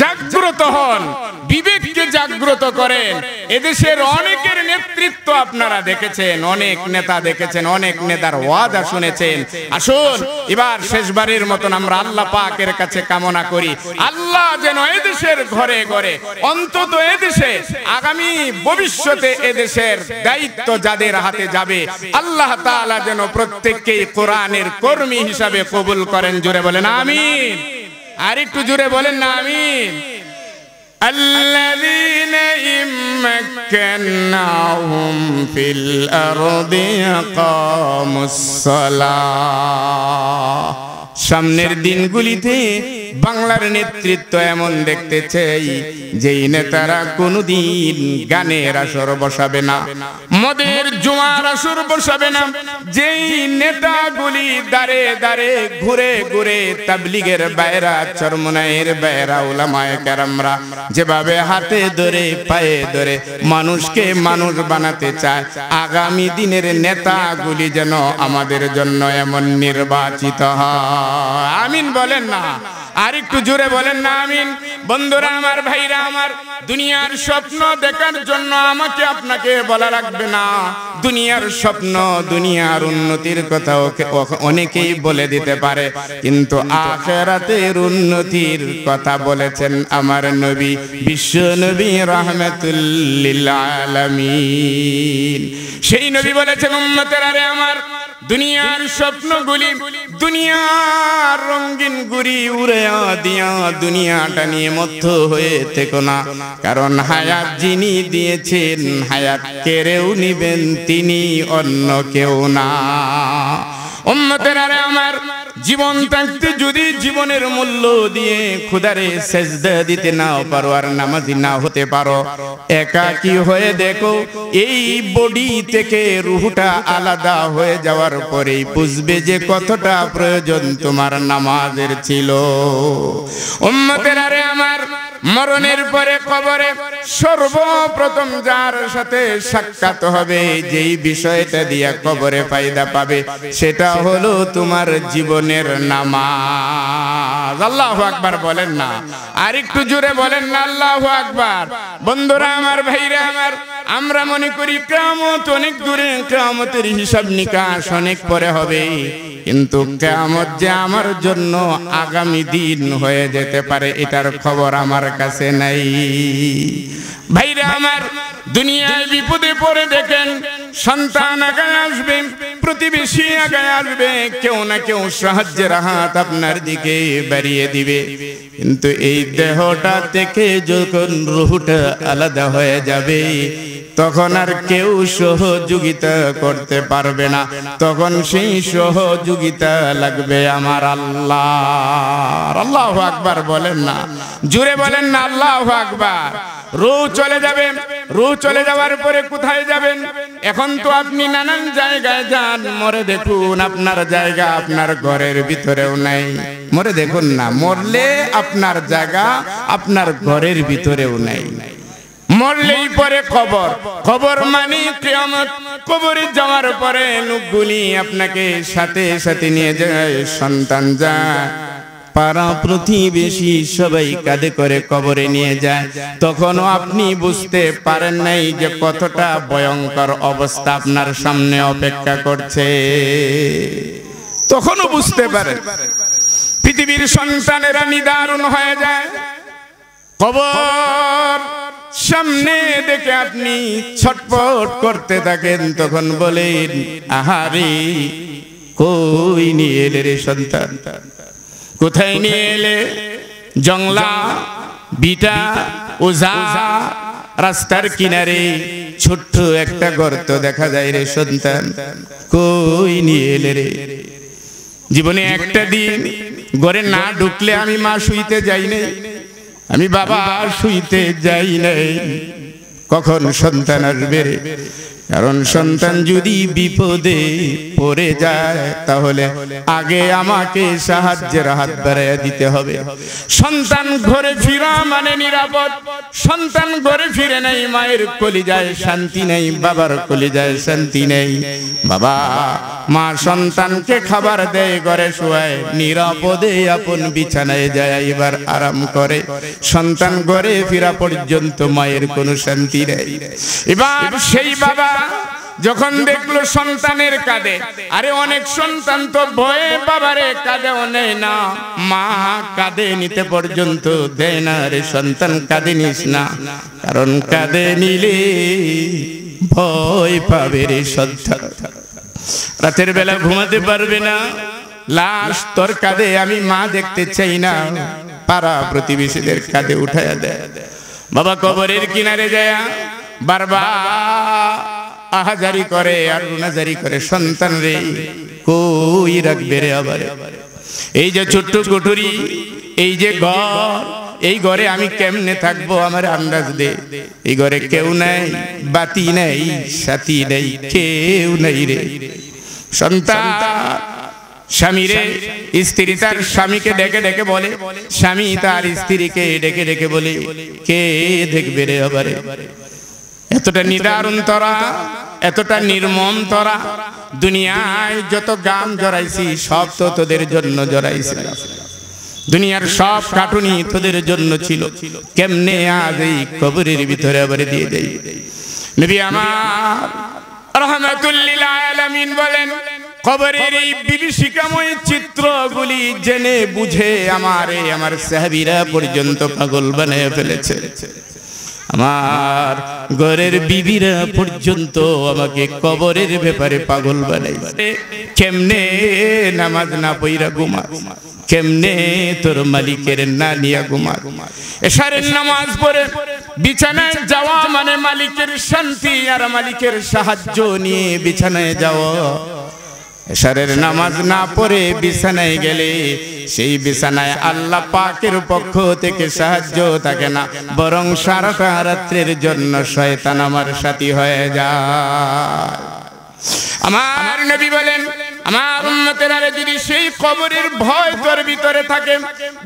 জাগ্রত হন, বিবেককে জাগ্রত করেন। এদেশের অনেকের নেতৃত্ব আপনারা দেখেছেন, অনেক নেতা দেখেছেন, অনেক নেতার ওয়াদা শুনেছেন। আসুন এবার শেষবারের মতন আমরা আল্লাহ পাকের কাছে কামনা করি, আল্লাহ যেন এদেশের ঘরে ঘরে, অন্তত এদেশে আগামী ভবিষ্যতে এদেশের দায়িত্ব যাদের হাতে যাবে, আল্লাহ তাআলা যেন প্রত্যেককেই কোরআনের কর্মী হিসাবে কবুল করেন। জোরে বলেন আমিন। আর একটু জোরে বলেন না আমিন। الذين إن مكناهم في الأرض أقاموا الصلاة। সামনের দিনগুলিতে বাংলার নেতৃত্ব এমন দেখতে চাই, যেই নেতারা কোনোদিন গানের আসর বসাবে না, মদের জুয়ার আসর বসাবে না, যেই নেতাগুলি দাঁড়ে দাঁড়ে ঘুরে ঘুরে তাবলীগের বাইরা, চরমনায়ের বাইরা, উলামায়ে কেরামরা যেভাবে হাতে ধরে পায়ে ধরে মানুষকে মানুষ বানাতে চায়, আগামী দিনের নেতাগুলি যেন আমাদের জন্য এমন নির্বাচিত হয়। আমিন বলেন না? আর একটু জোরে বলেন না আমিন। বন্ধুরা আমার, ভাইরা আমার, দুনিয়ার স্বপ্ন দেখার জন্য আমাকে আপনাকে বলা লাগবে না। দুনিয়ার স্বপ্ন, দুনিয়ার উন্নতির কথা অনেকেই বলে দিতে পারে, কিন্তু আখিরাতের উন্নতির কথা বলেছেন আমার নবী, বিশ্ব নবী রাহমাতুল লিল আলামিন। সেই নবী বলেছেন, উম্মতেরা রে আমার, দুনিয়ার স্বপ্নগুলি, দুনিয়ার রঙিন গুড়ি উড়াইয়া দিয়া দুনিয়াটা নিয়ে মত্ত হয়ে থেকো না। কারণ হায়াত যিনি দিয়েছেন, হায়াত কেড়েও নিবেন তিনি, অন্য কেউ না। উম্মতেরা রে আমার, জীবন থাকতে যদি জীবনের মূল্য দিয়ে খোদারে সেজদা দিতে নাও পারো আর নামাজি না হতে পারো, একাকী হয়ে দেখো এই বডি থেকে রূহটা আলাদা হয়ে যাওয়ার পরেই বুঝবে যে কতটা প্রয়োজন তোমার নামাজের ছিল। উম্মতেরা রে আমার, মরণের পরে কবরে সর্বপ্রথম যার সাথে সাক্ষাৎ হবে, যেই বিষয়টা দিয়া কবরে ফায়দা পাবে, সেটা হলো তোমার জীবনের নামাজ। আল্লাহু আকবার বলেন না, আর একটু জোরে বলেন না আল্লাহু আকবার। বন্ধুরা আমার, ভাইরা আমার, আমরা মনে করি কিয়ামত অনেক দূরে, কিয়ামতের হিসাব নিকাশ অনেক পরে হবে, কিন্তু কিয়ামত যে আমার জন্য আগামী দিন হয়ে যেতে পারে এটার খবর আমার কাছে নাই। ভাইরা আমার, দুনিয়ায় বিপদে পড়ে দেখেন সন্তান আগায় আসবে, প্রতিবেশী আগায় আসবে, কেউ না কেউ সাহায্যের হাত আপনার দিকে বাড়িয়ে দিবে, কিন্তু এই দেহটা থেকে যখন রূহটা আলাদা হয়ে যাবে তখন আর কেউ সহযোগিতা করতে পারবে না, তখন সেই সহযোগিতা লাগবে আমার আল্লাহ। আল্লাহু আকবার বলেন না, জোরে বলেন না আল্লাহু আকবার। রূহ চলে যাবে, রূহ চলে যাওয়ার পরে কোথায় যাবেন? এখন তো আপনি নানান জায়গায় যান, মরে দেখুন আপনার জায়গা আপনার ঘরের ভিতরেও নাই। মরে দেখুন না, মরলে আপনার জায়গা আপনার ঘরের ভিতরেও নাই। মরলেই পরে কবর, কবর মানে কিয়ামত। কবরে যাওয়ার পরে লোকগুলি আপনাকে সাথে সাথে নিয়ে যায়, সন্তান যায়, পাড়া প্রতিবেশী সবাই কাঁধে করে কবরে নিয়ে যায়। তখনও আপনি বুঝতে পারেন নাই যে কতটা ভয়ঙ্কর অবস্থা আপনার সামনে অপেক্ষা করছে। তখনও বুঝতে পারেন। পৃথিবীর সন্তানেরা নিদারুণ হয়ে যায়, কবর সামনে দেখে আপনি ছটফট করতে থাকেন, তখন বলেন আহারে কই নিয়ে এলে রে সন্তান, কোথায় নিয়ে এলে? জংলা, বিটা, ওঝা, রাস্তার কিনারে ছোট্ট একটা গর্ত দেখা যায় রে সন্তান, কই নিয়ে এলে রে? জীবনে একটা দিন ঘরে না ঢুকলে আমি মা শুইতে যাই নাই, আমি বাবা শুইতে যাই নাই, কখন সন্তান আসবে রে? কারণ সন্তান যদি বিপদে পড়ে যায় তাহলে আগে আমাকে সাহায্যের হাত বাড়াইয়া দিতে হবে। সন্তান ঘরে ফিরা মানে নিরাপদ। সন্তান ঘরে ফিরে নাই, মায়ের কলিজায় শান্তি নেই, বাবার কলিজায় শান্তি নেই। বাবা মা সন্তানকে খাবার দেয়, ঘরে শোয়ায়, নিরাপদে আপন বিছানায় যায়, এবার আরাম করে। সন্তান ঘরে ফিরা পর্যন্ত মায়ের কোনো শান্তি নেই। এবার সেই বাবা যখন দেখলো সন্তানের কাঁদে, আরে অনেক সন্তান তো ভয়ে বাবারে কাঁদেও নেয় না, মা কাঁদে নিতে পর্যন্ত দেয় না। রে সন্তান কাঁদে নিস না, কারণ কাঁদে নিলে ভয় পাবে রে সন্তান, রাতের বেলা ঘুমাতে পারবে না। লাশ তোর কাঁদে আমি মা দেখতে চাই না, পাড়া প্রতিবেশীদের কাঁদে উঠাইয়া দেয়। বাবা কবরের কিনারে যায় বারবার আহাজারি করে আর রুনাজারি করে, সন্তান রে কই রাখবে রে? আবার এই যে ছোট্ট কুঠুরি, এই যে ঘর, এই ঘরে আমি কেমনে থাকবো? আমার আন্দাজ দে। এই ঘরে কেউ নাই, বাতি নাই, সাথী নেই, কেউ নাই রে। সন্তান স্বামী রে, স্ত্রী তার স্বামীকে ডেকে ডেকে বলে, স্বামী তার স্ত্রীকে ডেকে ডেকে বলে, কে দেখবে রে? আবার এতটা নিদারুণ তরা, এতটা নির্মম তরা। দুনিয়ায় যত গান জড়াইছি সব তো তোদের জন্য জড়াইছি, দুনিয়ার সব কাটুনি তোদের জন্য ছিল, কেমনে আজ এই কবরের ভিতরে আবার দিয়ে দেই? নবী আমার রাহমাতুল লিল আলামিন বলেন, কবরের এই বিভীষিকাময় চিত্রগুলি জেনে বুঝে আমার সাহাবীরা পর্যন্ত পাগল বানিয়ে ফেলেছে। আমার ঘরের বিবিরা পর্যন্ত আমাকে কবরের ব্যাপারে পাগল বানাইছে। কেমনে নামাজ না পইরা ঘুমা, কেমনে তোর মালিকের না নিয়া ঘুমা। এশারের নামাজ পড়ে বিছানায় যাওয়া মানে মালিকের শান্তি আর মালিকের সাহায্য নিয়ে বিছানায় যাওয়া। এশারের নামাজ না পড়ে বিছানায় গেলে সেই বিছানায় আল্লাহ পাকের পক্ষ থেকে সাহায্য থাকে না, বরং সারাটা রাত্রের জন্য শয়তান আমার সাথী হয়ে যায়। আমার নবী বলেন, আমার উম্মতেরা যদি সেই কবরের ভয় তোর ভিতরে থাকে,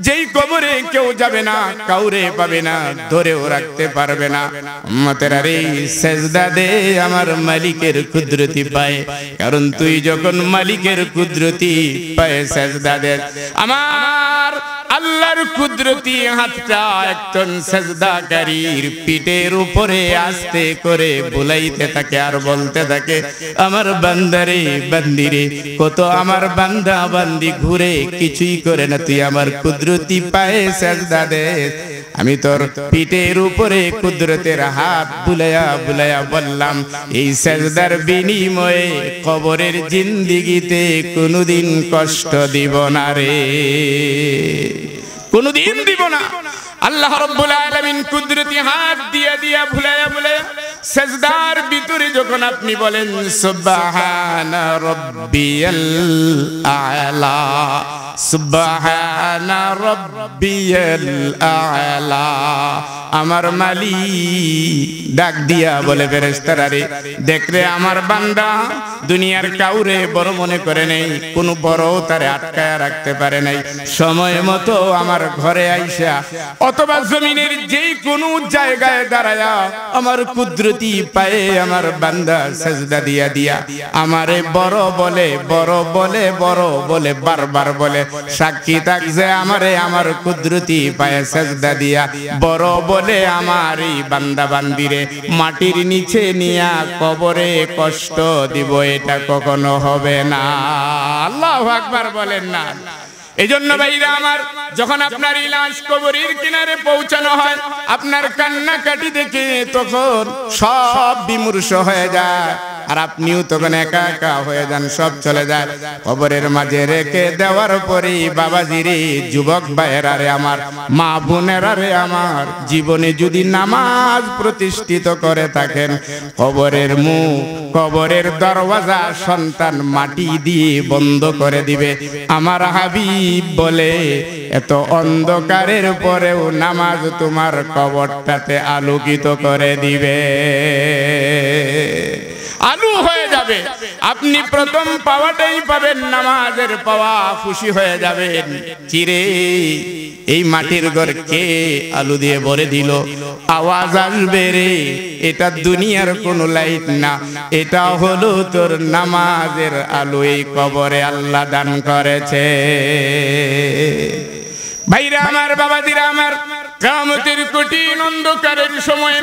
যেই কবরে কেউ যাবে না, কাউরে পাবে না, ধরেও রাখতে পারবে না, উম্মতেরা রে সেজদা দে আমার মালিকের কুদরতি পায়ে। কারণ তুই যখন মালিকের কুদরতি পায়ে সেজদা দে, আমার আল্লাহর কুদরতি হাতটা একজন সেজদাকারীর পিঠের উপরে আস্তে করে বুলাইতে থাকে আর বলতে থাকে, আমার বান্দারে বান্দিরে, কত আমার বান্দা বান্দি ঘুরে কিছুই করে না, তুই আমার কুদরতি পায়ে সেজদা দে। আমি তোর পিঠের উপরে কুদরতের হাত বুলাইয়া বুলাইয়া বললাম, এই সেজদার বিনিময়ে কবরের জিন্দেগিতে কোনোদিন কষ্ট দিব না রে, কোনোদিন দিব না। আল্লাহ রাব্বুল আলামিন কুদরতি হাত দিয়া দিয়া ভুলাইয়া ভুলাইয়া সেজদার ভিতরে যখন আপনি বলেন সুবহানা রাব্বিয়াল আ'লা, সুবহানা রাব্বিয়াল আ'লা, আমার মালিক ডাক দিয়া বলে, ফেরেশতারা রে দেখ রে, আমার বান্দা দুনিয়ার কাউরে বড় মনে করে নেই, কোনো বড় তারে আটকায়া রাখতে পারে নাই। সময় মতো আমার ঘরে আইসা অথবা জমিনের যেই কোনো জায়গায় দাঁড়ায়া আমার কুদরতি পায়ে আমার বান্দা সেজদা দিয়া দিয়া আমারে বড় বলে, বড় বলে, বড় বলে, বারবার বলে, সাক্ষী থাক যে আমারে আমার কুদরতি পায়ে সেজদা দিয়া বড় বলে আমার এই বান্দা বান্দিরে মাটির নিচে নিয়া কবরে কষ্ট দিব, এটা কখনো হবে না। আল্লাহু আকবার বলেন না। এজন্য ভাইরা আমার, যখন আপনার লাশ কবরের কিনারে পৌঁছানো হয়, আপনার কান্নাকাটি দেখে তখন সব বিমূর্ষ হয়ে যায়, আর আপনিও তখন একা একা হয়ে যান, সব চলে যায়। কবরের মাঝে রেখে দেওয়ার পরে বাবাজিরে, যুবক ভাইয়েরা রে আমার, মা বোনেরা রে আমার, জীবনে যদি নামাজ প্রতিষ্ঠিত করে থাকেন, কবরের মুখ, কবরের দরওয়াজা সন্তান মাটি দিয়ে বন্ধ করে দিবে। আমার হাবিব বলে, এত অন্ধকারের পরেও নামাজ তোমার কবরটাতে আলোকিত করে দিবে, আলো হয়ে যাবে। আপনি প্রথম পাওয়াটাই পাবেন, নামাজের পাওয়া, খুশি হয়ে যাবেন। চিরে এই মাটির ঘর কে আলো দিয়ে ভরে দিল? আওয়াজ আসবে রে, এটা দুনিয়ার কোনো লাইট না, এটা হলো তোর নামাজের আলো, এই কবরে আল্লাহ দান করেছে। ভাইরা আমার, বাবাজিরা আমার, কিয়ামতের কঠিন অন্ধকারের সময়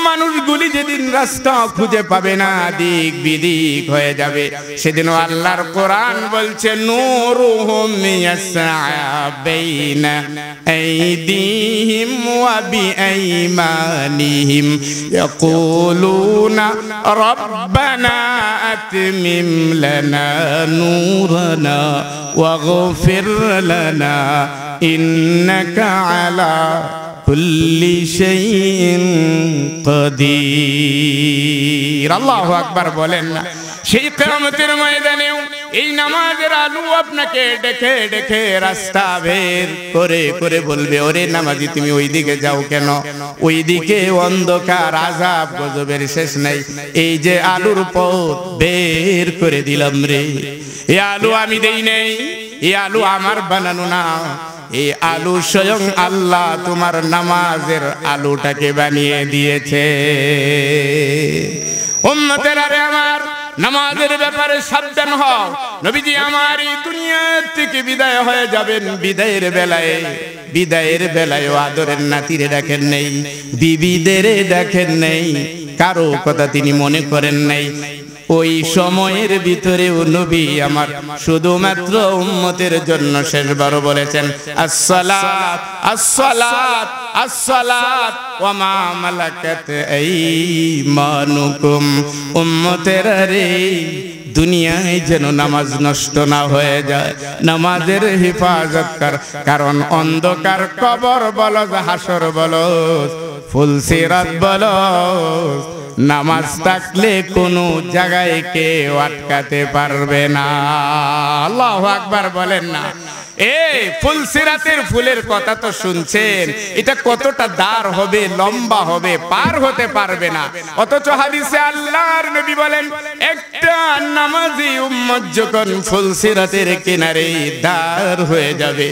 মানুষগুলি যেদিন রাস্তা খুঁজে পাবে না, দিক বিদিক হয়ে যাবে, সেদিন আল্লাহর কোরআন বলছে, নূরুহুম ইয়াসআ বাইনা আইদিহিম ওয়া বিআইমানিহিম ইয়াকুলুনা রাব্বানা আতমিম লানা নূরানা ওয়াগফির লানা ইন্নাকা আলা কুল্লি শাইইন কাদির। আল্লাহু আকবার বলেন না। সেই কিয়ামতের ময়দানেও এই নামাজের আলো আপনাকে ডেকে ডেকে রাস্তা বের করে করে বলবে, ওরে নামাজি তুমি ওইদিকে যাও কেন? ওইদিকে অন্ধকার, আযাব গজবের শেষ নাই, এই যে আলোর পথ বের করে দিলাম রে। এই আলো আমি দেই নাই, এই আলো আমার বানানো না, এই আলো স্বয়ং আল্লাহ তোমার নামাজের আলোটাকে বানিয়ে দিয়েছে। উম্মতেরা রে আমার, নামাজের ব্যাপারে সাবধান হও। নবীজি আমার এই দুনিয়া থেকে বিদায় হয়ে যাবেন, বিদায়ের বেলায় আদরের নাতিরে ডাকেন নেই, বিবিদের ডাকেন নেই, কারো কথা তিনি মনে করেন নাই। ওই সময়ের ভিতরেও নবী আমার শুধুমাত্র উম্মতের জন্য শেষবারও বলেছেন আসসালাত আসসালাত আসসালাত ওয়া মা মালাকাত আইমানুকুম। উম্মতেরা রে, দুনিয়ায় যেন নামাজ নষ্ট না হয়ে যায়, নামাজের হেফাজত কর। কারণ অন্ধকার কবর বলো, হাসর বলো, ফুলসিরাত বলো, নামাজ থাকলে কোনো জায়গায় কেউ আটকাতে পারবে না। আল্লাহু আকবার বলেন না। এই ফুলসিরাতের ফুলের কথা তো শুনছেন, এটা কতটা দার হবে, লম্বা হবে, পার হতে পারবে না। অথচ হাদিসে আল্লাহর নবী বলেন, একটা নামাজি উম্মত যখন ফুলসিরাতের কিনারে দার হয়ে যাবে,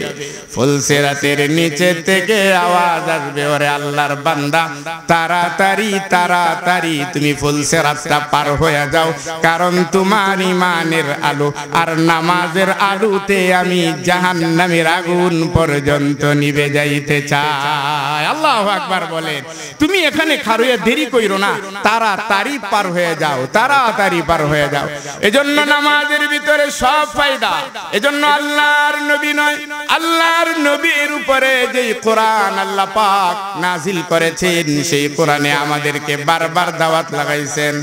ফুলসিরাতের নিচে থেকে আওয়াজ আসবে, ওরে আল্লাহর বান্দা, তাড়াতাড়ি তাড়াতাড়ি তুমি ফুলসিরাতটা পার হয়ে যাও, কারণ তোমার ঈমানের আলো আর নামাজের আলোতে আমি জাহান্নামের আগুন পর্যন্ত নিভে যাইতে চাই। আল্লাহু আকবার বলেন। তুমি এখানে খারুয়া দেরি কইরো না, তাড়াতাড়ি পার হয়ে যাও, তাড়াতাড়ি পার হয়ে যাও। এজন্য নামাজের ভিতরে সব ফায়দা। এজন্য আল্লাহর নবী নয়, আল্লাহর নবীর উপরে যে কোরআন আল্লাহ পাক নাজিল করেছেন, সেই কোরআনে আমাদেরকে বারবার দাওয়াত লাগাইছেন,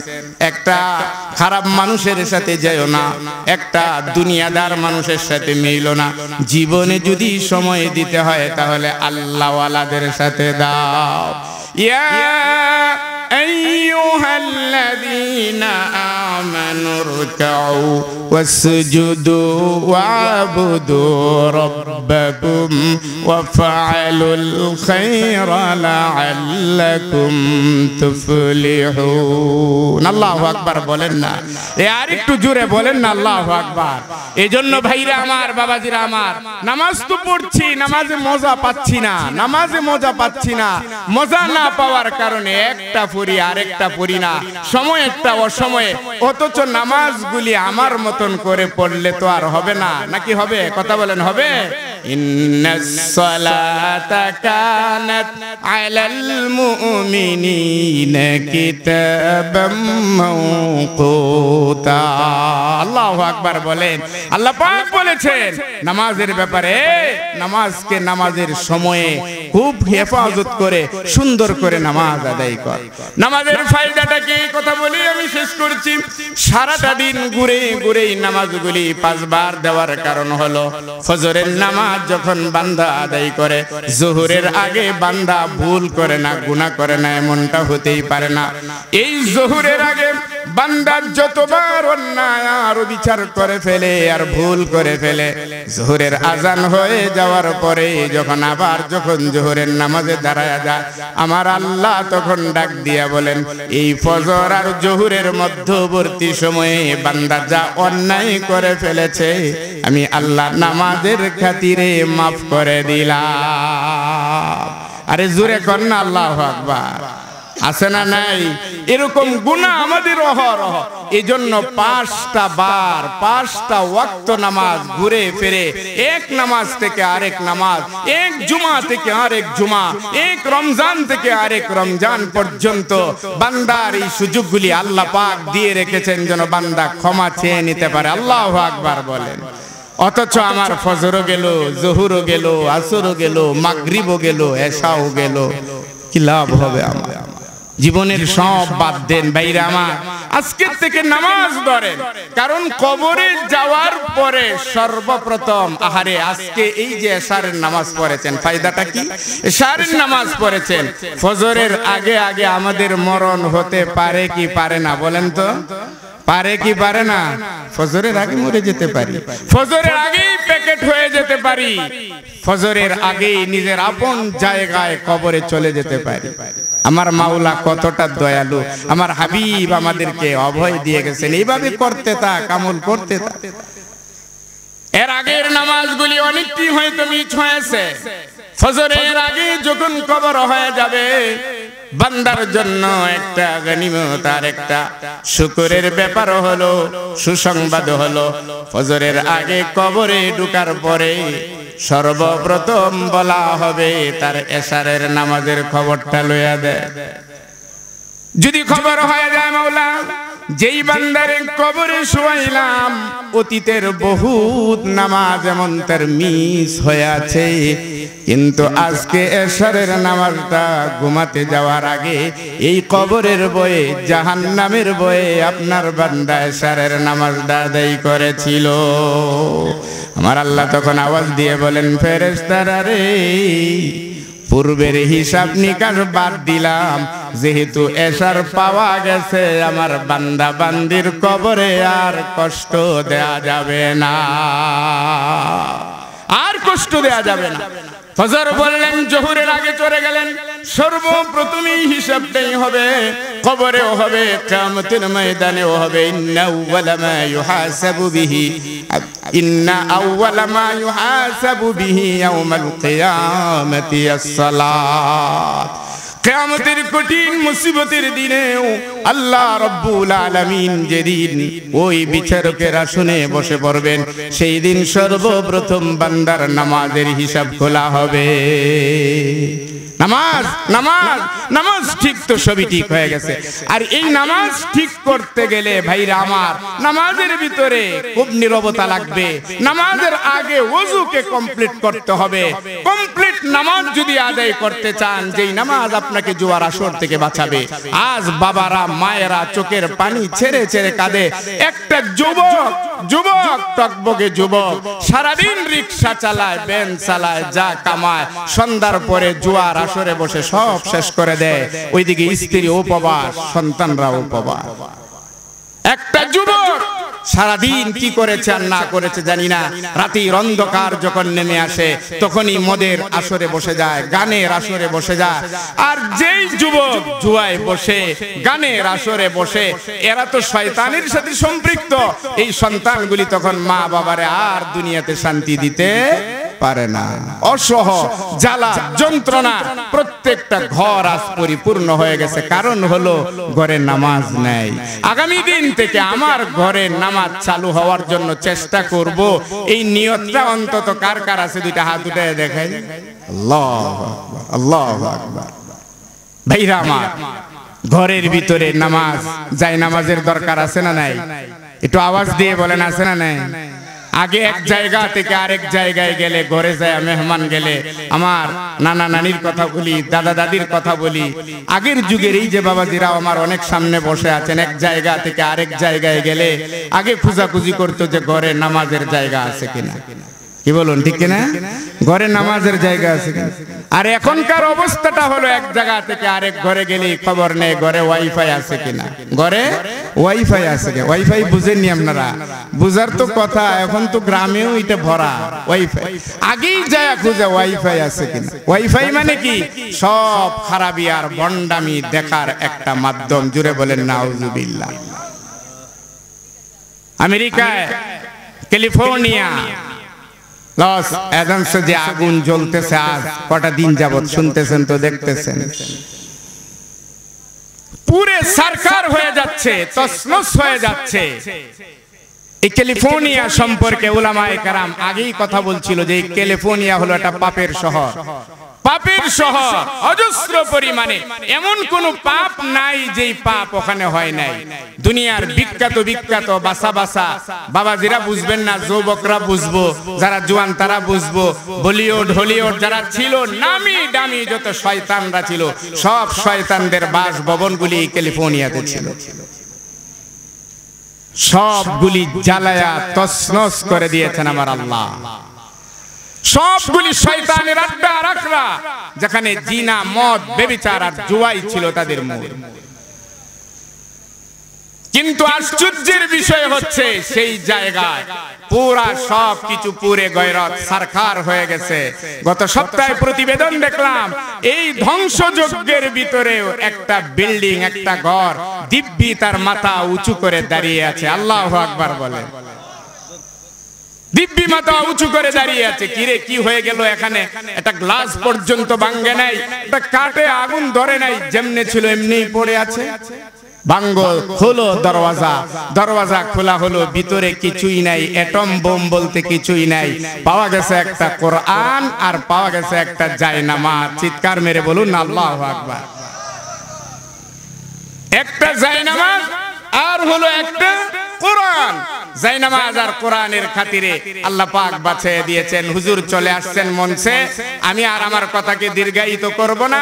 একটা খারাপ মানুষের সাথে যেও না, একটা দুনিয়াদার মানুষের সাথে মিলো না। জীবনে যদি সময় দিতে হয় তাহলে আল্লাহওয়ালাদের সাথে দাও। ইয়া আইয়ুহাল্লাযীনা আমানু রুকউ ওয়াসজুদু ওয়া'বুদু রাব্বাকুম ওয়াফআলুল খায়রা লাআল্লাকুম তুফলিহুন। আল্লাহু আকবার বলেন না, আর একটু জোরে বলেন না আল্লাহু আকবার। এজন্য ভাইরা আমার, বাবাজিরা আমার, নামাজ তো পড়ছি, নামাজে মজা পাচ্ছি না, নামাজে মজা পাচ্ছি না। মজা না পাওয়ার কারণে একটা পড়ি আরেকটা পড়ি না, সময় একটা অসময়ে। অথচ নামাজগুলি আমার মতন করে পড়লে তো আর হবে না, নাকি হবে? কথা বলেন, হবে? ইন্নাস সালাতা কানাত আলাল মুমিনিনা কিতাবাম মাওকুতা। আল্লাহু আকবার বলেন। আল্লাহ পাক বলেছেন নামাজের ব্যাপারে, নামাজকে নামাজের সময়ে খুব হেফাজত করে সুন্দর করে নামাজ আদায় কর। নামাজের ফায়দাটা কি কথা বলি, আমি শেষ করছি। সারাটা দিন ঘুরে ঘুরে নামাজগুলি 5 বার দেওয়ার কারণ হলো, ফজরের নামাজ যখন বান্দা আদায় করে, জোহরের আগে বান্দা ভুল করে না, গুনাহ করে না, এমনটা হতেই পারে না। এই জোহরের আগে বান্দা যতবার অন্যায় আর বিচার করে ফেলে আর ভুল করে ফেলে, জোহরের আজান হয়ে যাওয়ার পরে যখন আবার যখন জোহরের নামাজে দাঁড়ায় যায়, আমার আল্লাহ তখন ডাক দিয়া বলেন, এই ফজর আর জোহরের মধ্যবর্তী সময়ে বান্দা যা অন্যায় করে ফেলেছে, আমি আল্লাহ নামাজের খাতিরে মাফ করে দিলাম। আরে জোরে কর না আল্লাহু আকবার। আছে না নাই এরকম গুনাহ আমাদের অহরহ? এজন্য 5টা বার 5টা ওয়াক্ত নামাজ ঘুরে ফিরে, এক নামাজ থেকে আরেক নামাজ, এক জুমা থেকে আরেক জুমা, এক রমজান থেকে আরেক রমজান পর্যন্ত বান্দার এই সুযোগগুলি আল্লাহ পাক দিয়ে রেখেছেন যেন বান্দা ক্ষমা চেয়ে নিতে পারে। আল্লাহু আকবার বলেন। অথচ আমার ফজরও গেল, জোহরও গেল, আসরও গেল, মাগরিবও গেল, এশাও গেল, কি লাভ হবে আমার? জীবনের সব বাদ দেন ভাইরা আমার, আজকের থেকে নামাজ ধরেন। কারণ কবরে যাওয়ার পরে সর্বপ্রথম, আহারে আজকে এই যে এশারের নামাজ পড়েছেন, ফায়দাটা কি? এশারের নামাজ পড়েছেন, ফজরের আগে আগে আমাদের মরণ হতে পারে কি পারে না বলেন তো? পারে কি পারে না? ফজরের আগে মরে যেতে পারি, ফজরের আগেই প্যাকেট হয়ে যেতে পারি, ফজরের আগেই নিজের আপন জায়গায় কবরে চলে যেতে পারি। আমার মাওলা কতটা দয়ালু, আমার হাবিব আমাদেরকে অভয় দিয়ে গেছেন, এইভাবে করতে থাক, আমল করতে থাক। এর আগের নামাজগুলি অনেকটি হয়তো মিস হয়েছে। ফজরের আগে যখন কবর হয়ে যাবে, বান্দার জন্য একটা গনিমত আর একটা শুকরের ব্যাপার হলো, সুসংবাদ হলো, ফজরের আগে কবরে ঢোকার পরে সর্বপ্রথম বলা হবে তার এশারের নামাজের খবরটা লইয়া দে। যদি খবর হয়ে যায় মাওলা যেই বান্দারে কবরে শুয়াইলাম অতীতের বহুত নামাজ এমন তার মিস হয়ে আছে, কিন্তু আজকে এশারের নামাজটা ঘুমাতে যাওয়ার আগে এই কবরের বয়ে জাহান্নামের বয়ে আপনার বান্দা এশারের নামাজটা আদায় করেছিল। আমার আল্লাহ তখন আওয়াজ দিয়ে বলেন, ফেরেশতারা রে, পূর্বের হিসাব নিকাশ বাদ দিলাম, যেহেতু এশার পাওয়া গেছে আমার বান্দা বান্দির কবরে আর কষ্ট দেয়া যাবে না, আর কষ্ট দেয়া যাবে না। ফজর বললেন, জোহরের আগে চলে গেলেন, সর্বপ্রথমেই হিসাবটাই হবে, কবরেও হবে, কিয়ামতের ময়দানেও হবে। ইন্না আউওয়ালা মা ইউহাসাবু বিহি ইয়াউমাল কিয়ামাতি আস-সালাত। কিয়ামতের কঠিন মুসিবতের দিনেও আল্লাহ রাব্বুল আলামিন যেদিন ওই বিচারকের আসনে বসে পড়বেন, সেই দিন সর্বপ্রথম বান্দার নামাজের হিসাব খোলা হবে। নামাজ নামাজ নামাজ ঠিক তো সবই ঠিক হয়ে গেছে, আর এই নামাজ ঠিক করতে গেলে ভাইরা আমার নামাজের ভিতরে খুব নীরবতা লাগবে। নামাজের আগে ওযুকে কমপ্লিট করতে হবে। কমপ্লিট নামাজ যদি আদায় করতে চান, যেই নামাজ আপনাকে জুয়ার আসর থেকে বাঁচাবে। আজ বাবারা মায়েরা চোখের পানি ছেড়ে ছেড়ে কাঁদে। একটা যুবক টকবগে যুবক সারাদিন রিকশা চালায়, ভ্যান চালায়, যা কামায়, সন্ধ্যার পরে জুয়ার আসরে বসে সব শেষ করে দেয়। ওইদিকে স্ত্রী উপবাস, সন্তানরা উপবাস। একটা যুবক সারাদিন কি করেছে আর না করেছে জানি না, রাতের অন্ধকার যখন নেমে আসে তখনই মদের আসরে বসে যায়, গানের আসরে বসে যায়। আর যেই যুবক জুয়ায় বসে, গানের আসরে বসে, এরা তো শয়তানের সাথে সম্পৃক্ত। এই সন্তানগুলি তখন মা বাবারে আর দুনিয়াতে শান্তি দিতে পারে না। অসহ জ্বালা যন্ত্রণা, প্রত্যেকটা ঘর আজ পরিপূর্ণ হয়ে গেছে। কারণ হলো ঘরে নামাজ নাই। আগামী দিন থেকে আমার ঘরে নামাজ চালু হওয়ার জন্য চেষ্টা করব, এই নিয়তটা অন্তত কার কার আছে দুইটা হাত উঠায় দেখাই। আল্লাহু আকবার, আল্লাহু আকবার। ভাইরা আমার, ঘরের ভিতরে নামাজ, যাই নামাজের দরকার আছে না নাই? একটু আওয়াজ দিয়ে বলেন, আছে না নাই? আগে এক জায়গা থেকে আরেক জায়গায় গেলে, ঘরে যায় মেহমান গেলে, আমার নানা নানির কথা বলি, দাদা দাদির কথা বলি, আগের যুগের এই যে বাবাজিরা আমার অনেক সামনে বসে আছেন, এক জায়গা থেকে আরেক জায়গায় গেলে আগে খোঁজাখুঁজি করতো যে ঘরে নামাজের জায়গা আছে কিনা। কি বলুন, ঠিক কিনা? ঘরে নামাজের জায়গা আছে কিনা। আর এখনকার অবস্থাটা হলো, এক জায়গা থেকে আরেক ঘরে গেলেই খবর নেই ঘরে ওয়াইফাই আছে কিনা। ঘরে ওয়াইফাই আছে কিনা? ওয়াইফাই বুঝেননি আপনারা? বুঝার তো কথা, এখন তো গ্রামেও এটা ভরা ওয়াইফাই। আগেই যায় খুঁজে ওয়াইফাই আছে কিনা। ওয়াইফাই মানে কি? সব খারাপি আর ভণ্ডামি দেখার একটা মাধ্যম। জুড়ে বলেন নাউজুবিল্লাহ। আমেরিকায় ক্যালিফোর্নিয়া লস অ্যাঞ্জেলসে যে আগুন জ্বলতেছে আজ কটা দিন যাবত, শুনতেছেন তো, দেখতেছেন, পুরে সরকার হয়ে যাচ্ছে, তছনছ হয়ে যাচ্ছে। এই ক্যালিফোর্নিয়া সম্পর্কে উলামায়ে কেরাম আগেই কথা বলছিল যে এই ক্যালিফোর্নিয়া হলো একটা পাপের শহর। পাপের শহর, অজস্র পরিমাণে এমন কোন পাপ নাই যেই পাপ ওখানে হয় নাই। দুনিয়ার বিখ্যাত বিখ্যাত বাসা বাসা বাবাজিরা বুঝবেন না, যুবকরা বুঝবো, যারা জোয়ান তারা বুঝবো, বলিউড হলিউড যারা ছিল, নামি দামি যত শয়তানরা ছিল, সব শয়তানদের বাসভবনগুলি ক্যালিফোর্নিয়াতে ছিল। সবগুলি জ্বালায়া তছনছ করে দিয়েছেন আমার আল্লাহ। সবগুলি শয়তানের আড্ডা আর আখড়া, যেখানে জিনা, মদ, ব্যভিচার আর জুয়াই ছিল তাদের মূল। কিন্তু আশ্চর্যের বিষয় হচ্ছে সেই জায়গায় পুরা সবকিছু পুরে গয়রত সরকার হয়ে গেছে। গত সপ্তাহে প্রতিবেদন দেখলাম, এই ধ্বংসযজ্ঞের ভিতরেও একটা বিল্ডিং, একটা ঘর দিব্যি তার মাথা উঁচু করে দাঁড়িয়ে আছে। আল্লাহু আকবার বলে। দিব্যি মাথা উঁচু করে দাঁড়িয়ে আছে। কিরে, কি হয়ে গেল এখানে? একটা গ্লাস পর্যন্ত ভাঙে নাই, একটা কাঠে আগুন ধরে নাই, যেমনে ছিল এমনিই পড়ে আছে। ভাঙ্গো, খোলো দরওয়াজা, দরওয়াজা খোলা হলো, ভিতরে কিছুই নাই, অ্যাটম বোম বলতে কিছুই নাই। পাওয়া গেছে একটা কোরআন আর পাওয়া গেছে একটা জায়নামাজ। চিৎকার মেরে বলুন আল্লাহু আকবার। একটা জায়নামাজ আর হলো একটা কোরআন। জায়নামাজ আর কোরআনের খাতিরে আল্লাহ পাক বাঁচিয়ে দিয়েছেন। হুজুর চলে আসছেন মঞ্চে, আমি আর আমার কথাকে দীর্ঘায়িত করব না।